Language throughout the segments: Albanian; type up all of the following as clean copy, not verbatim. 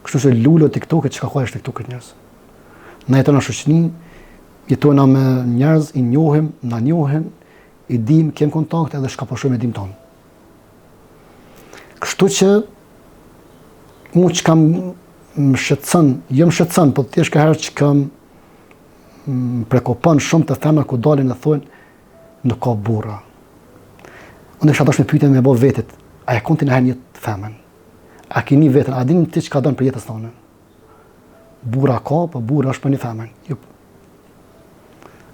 Kështu që lullo TikTok-et çka ka është TikTok-et njerëz. Na jetojmë në shoqëni, jetojmë me njerëz, i njohim, na njohin, i dim, kem kontakt edhe shka po shohim e dim tonë. Kështu që unë që kam më shqetëson, po thjesht ka herë që kam prekopon shumë të femra ku dalin e thonë nuk ka burra. Unë kisha dashur me pyetje me bë vetet, a e kontin herë një femën? A keni veten, a dini ti çka don për jetën tonë? Burra ka, po burra është për një femën. Jo.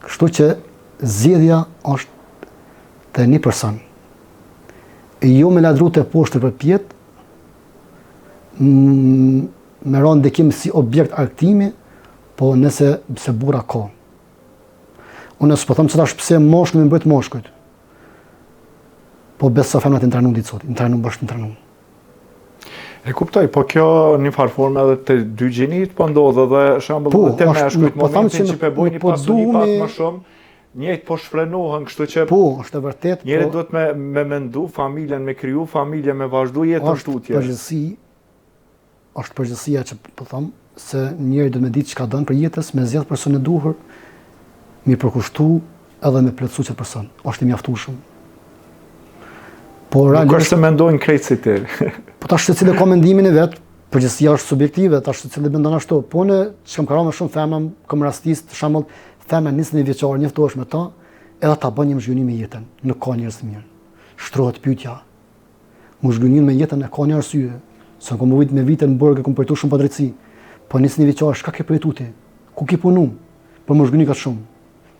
Kështu që zgjedhja është të një person. E jo me ladru të poshtë për pjetë, me rënë ndikim si objekt argëtimi, po nëse burra ka. Unë s'po them se tash pse moshkull më bëhet moshkujt. Po besa femrat intranun ditë sot, intranun bashkë intranun. E kuptoj, po kjo një farë formë edhe të dy gjinit po ndodhe dhe shembull të meshkujt momentin që përbojnë një pasuni pak më shumë, njëjtë po shfrenohen, kështu që po, është e vërtet. Njëri duhet me mendu familjen, me kriju familje, me vazhdu jetën tutje. Është përgjësia që po them se njëri duhet me ditë çka don për jetës, me zgjedh personin e duhur, mi përkushtu edhe me plotësu çet person. Është i mjaftueshëm. Nuk është se mendojnë krejt si ti. Po tash secili ka mendimin e vet, përgjithësia është subjektive, tash secili mendon ashtu. Po ne çka kam me shumë femra, kam rastis, për shembull, femra 21 vjeçare njoftohesh me ta, edhe ta bën një zhgjunim me jetën. Nuk ka njerëz të mirë. Shtrohet pyetja. Mu zhgjunim me jetën e ka një arsye. Se kam vujt me vite në burg e kam përjetuar shumë padrejtësi. Po 21 vjeçare çka ke përjetuar ti? Ku ke punu? Po më zhgjuni ka shumë.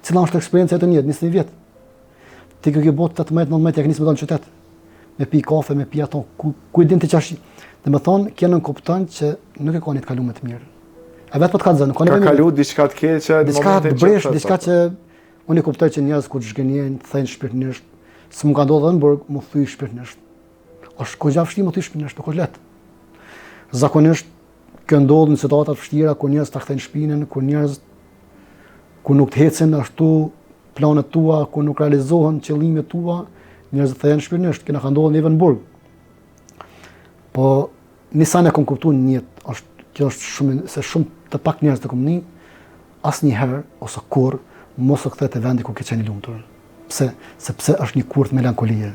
Cila është eksperjenca e të jetë 21 vjet? Ti ke botë 18-19 ja ke nisë me në qytet. Me pi kafe, me pi ato, ku i din të qash. Dhe me thonë, kje kupton që nuk e ka një të kalu me të mirë. E vetë po të ka të zënë. Ka kalu diçka të keqe, diçka të bresh, diçka që unë i kuptoj që njerëz kur zhgënjejnë, thënë shpirtërisht, se më ka ndodhur në burg, më thyj shpirtërisht. Është goxha vështirë më thyj shpirtërisht, nuk është lehtë. Zakonisht kjo ndodh në situata të vështira ku njerëz ta kthejnë shpinën, ku njerëz ku nuk të hecin ashtu planet tua, ku nuk realizohen qëllimet tua. Njerëzit thënë shpirtërisht, kena ka ndodhur neve në burg. Po nisa ne kam kuptuar në jetë, kjo është shumë të pak njerëz të komunë, asnjëherë ose kurrë mos u kthehet te vendi ku ke qenë i lumtur. Pse? Sepse është një kurth melankolie.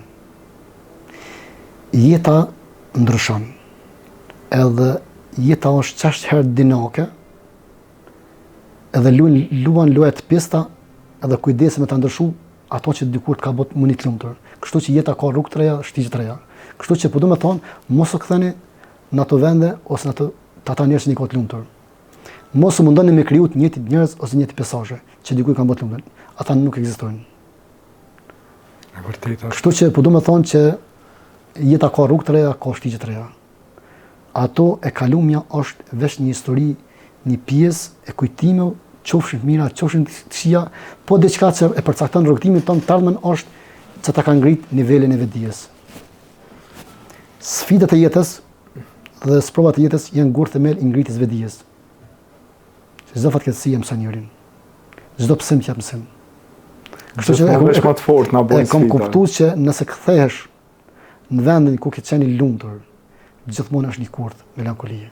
Jeta ndryshon. Edhe jeta është çështë herë dinake. Edhe luan lojë të pista, edhe kujdesi me ta ndryshu ato që dikur të ka bot munit lumtur. Kështu që jeta ka rrugë të reja, shtigje të reja. Kështu që po du me thonë, mos u ktheni në ato vende ose në ata njerëz që një të lumtur. Mos u mundoni me kriju të njëjtit njerëz ose njëjtë pesazhe që dikur kanë bot lumtur. Ata nuk ekzistojnë. E vërtetë. Kështu që po du me thonë që jeta ka rrugë të reja, ka shtigje të reja. Ato e kalumja është veç një histori, një pjesë e kujtimeve, qofshin të mira, qofshin të këqija, po diçka që e përcakton rrugtimin tonë të ardhmen është që ta ka ngrit nivelin e vetdijes. Sfidat e jetës dhe sprovat e jetës janë gur themel i ngritjes vetdijes. Çdo fatkeqësi e mëson njërin. Çdo psim që mëson. Kështu që është më të fortë na bën. Kam kuptuar që nëse kthehesh në vendin ku ke qenë i lumtur, gjithmonë është një kurth melankolie.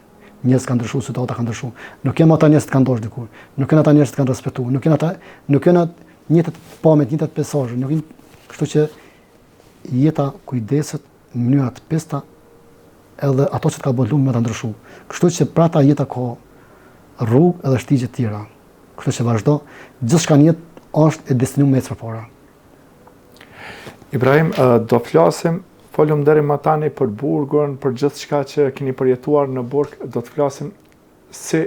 Njerëz kanë ndryshuar, situata kanë ndryshuar. Nuk janë ata njerëz që kanë ndosh diku. Nuk janë ata njerëz që kanë respektuar, nuk janë njëjtat pamjet, njëjtat pesazhe, nuk janë. Kështu që jeta kujdeset në mënyra të pista edhe ato që të ka bën me ta ndryshu. Kështu që pra ta jeta ka rrugë edhe shtigje të tjera. Kështu që vazhdo, gjithçka në jetë është e destinuar me ecë përpara. Ibrahim, do flasim folëm deri më tani për burgun, për gjithçka që keni përjetuar në burg, do të flasim si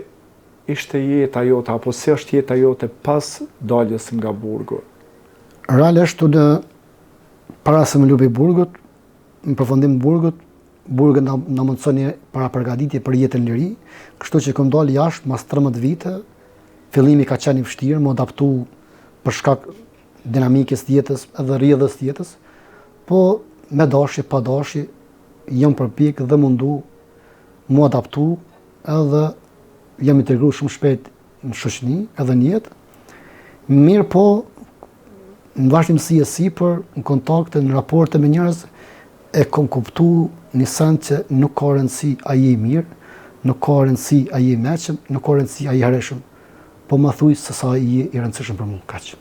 ishte jeta jote apo si është jeta jote pas daljes nga burgu. Realisht në para se më lupi burgut, në përfundim burgut, burgu na mundsoni para përgatitje për jetën e ri, kështu që kam dalë jashtë mas 13 vite. Fillimi ka qenë i vështirë, më adaptu për shkak dinamikës të jetës edhe rrjedhës të jetës, po me dashje, pa dashje, jam përpjek dhe mundu mu adaptu edhe jam integruar shumë shpejt në shoqëni edhe në jetë. Mirë po, në vazhdimsi e sipër, në kontakte, në raporte me njerëz, e kam kuptu një send që nuk ka rëndësi a je i mirë, nuk ka rëndësi a je i meqëm, nuk ka rëndësi a je i hereshëm, po më thuj se sa je i rëndësishëm për mua, kaq.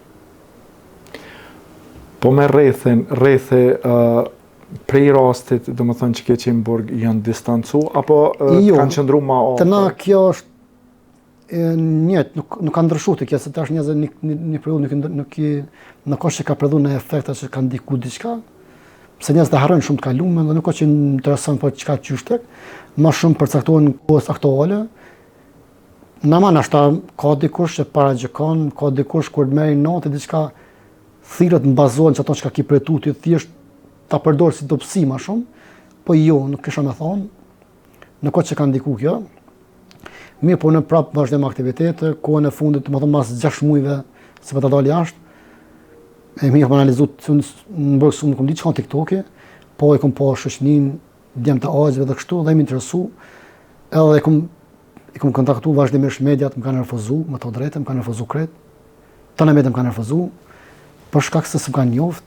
Po me rrethe prej rastit, do më thënë që ke qenë burg, janë distancu, apo kanë qëndru ma afër? Të na kjo është njëtë, nuk ka ndryshu të kjo, se tash njëzë një periudhë nuk është që ka prodhu në efekta që ka ndiku diçka, se njëzë të harrojnë shumë të kalume, dhe nuk është që interesant për çka qyshtek, ma shumë përcaktohen kohës aktuale. Naman ashta ka dikush që paragjikon, ka dikush kur merri notë diçka thirrët bazohen që ato që ka ki përjetu të thjesht ta përdor si dobësi ma shumë, po jo, nuk kisha me thonë, nuk është që ka ndiku kjo. Mirë, po në prapë vazhdim aktivitete, kohën e fundit, më thonë mas 6 muajve se për të dalë jashtë, e mirë më analizu në bërë shumë, kom di që kanë TikTok-i, po e kom po shoqnin, djemë të agjëve dhe kështu, dhe im interesu, edhe i kom kontaktu vazhdimisht mediat, më kanë refuzu, më të drejtë, më kanë refuzu krejt, të në mediat më kanë refuzu, për shkak se s'm kanë njoft,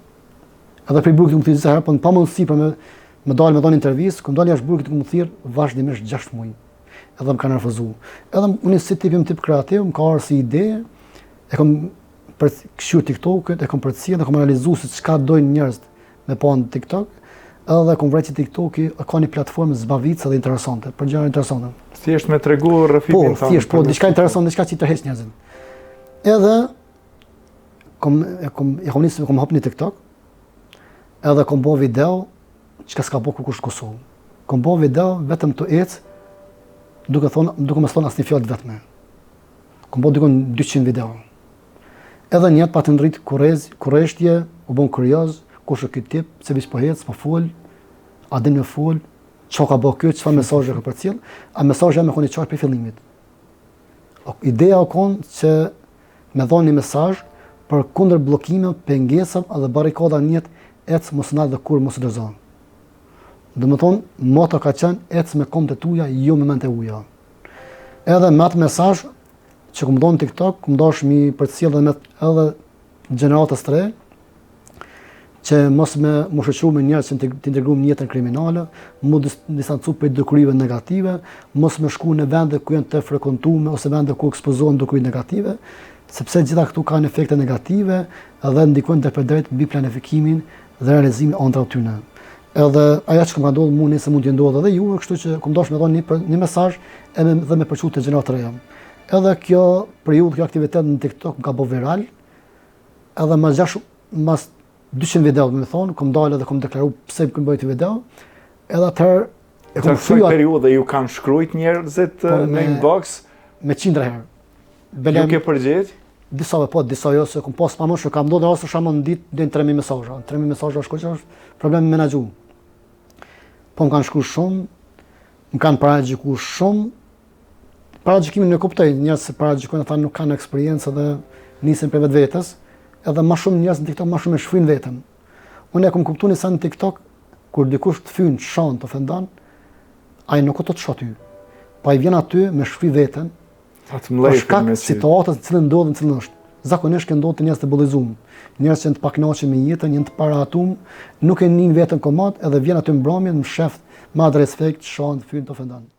edhe prej burgut më thirrë disa herë, po pa mundësi për me dalë me dhënë intervistë, kom dalë jashtë burgut më thirrë vazhdimisht 6 muaj. Edhe më kanë refuzuar. Edhe unë si tip kreativ, më ka ardhur si ide, e kom këshiu TikTok-et, e kom përcjell, e kom analizuar se çka dojnë njerëzit me pa në TikTok, edhe kom vrejtë që TikTok-i ka një platformë zbavitse dhe interesante, për gjëra interesante. Thjesht me tregu rrëfimin tonë. Thjesht, po diçka interesante, diçka që i tërheq njerëzit. Edhe kom hap një TikTok, edhe kom bo video, që s'ka bo kush Kosovë. Kom bo video vetëm të ecë, duke më thonë asnjë fjalë vetme. Kom bo dikon 200 video. Edhe njëtë pa të ndrit kurreshtje, u bon kurioz, kush është ky tip, se vish po ecë, po fol, a din me fol, çka ka bë ky, çfarë mesazhe ka përcjell, a mesazhi më koni çfarë për fillimit. Ideja o konë që me dhoni një mesazh për kundër bllokime, pengesave edhe barrikada në jetë, ecë mos na dhe kur mos u dorëzon. Do të thonë, moto ka qenë ecë me komt e tuja, jo me mente uja. Edhe me atë mesazh që kom dhënë TikTok, kom dash mi përcjell edhe gjeneratës të re, që mos më shoqëru me njerëz që të integrojmë në jetën kriminale, mu distancu prej dukurive negative, mos më shku në vende ku janë të frekuentuara ose vende ku ekspozohen dukuri negative, sepse gjitha këtu kanë efekte negative edhe ndikojnë drejt mbi planifikimin dhe realizimin e ëndrrave tyne. Edhe ajo që ka ndodhur mua nëse mund të ndodhë edhe juve, kështu që kam dashur me dhënë një mesazh dhe me përçuar të gjenerat të reja. Edhe kjo periudhë, kjo aktivitet në TikTok më ka bërë viral. Edhe mas 200 video, më thonë, kam dalë dhe kam deklaruar pse kam bërë këtë video. Edhe atëherë e kam thyer atë periudhë ju kanë shkruajt njerëzit në inbox me 100 herë. Ju ke përgjigj? Disa jo, se kom pas pamosh që kam ndodhur ose shamon në ditë deri në 3000 mesazhe. 3000 mesazhe është problem me menaxhu. Po më kanë shkruar shumë, më kanë paragjikuar shumë. Paragjikimin e kuptoj, njerëz që paragjikojnë ata nuk kanë eksperiencë dhe nisin për vetvetes, edhe më shumë njerëz në TikTok më shumë e shfryjnë veten. Unë e kam kuptuar se në TikTok kur dikush të fyn, shon, të ofendon, ai nuk do të shoh ty. Po ai vjen aty me shfryj veten. Për shkak të situatës në cilën ndodhen, cilën është. Zakonisht që ndodhin njerëz të bullizum, njerëz që janë të pakënaqur me jetën, janë të paratum, nuk e nin veten komand, edhe vjen aty mbrëmje, më shef me adresë fake, shon, fyn, të ofendon.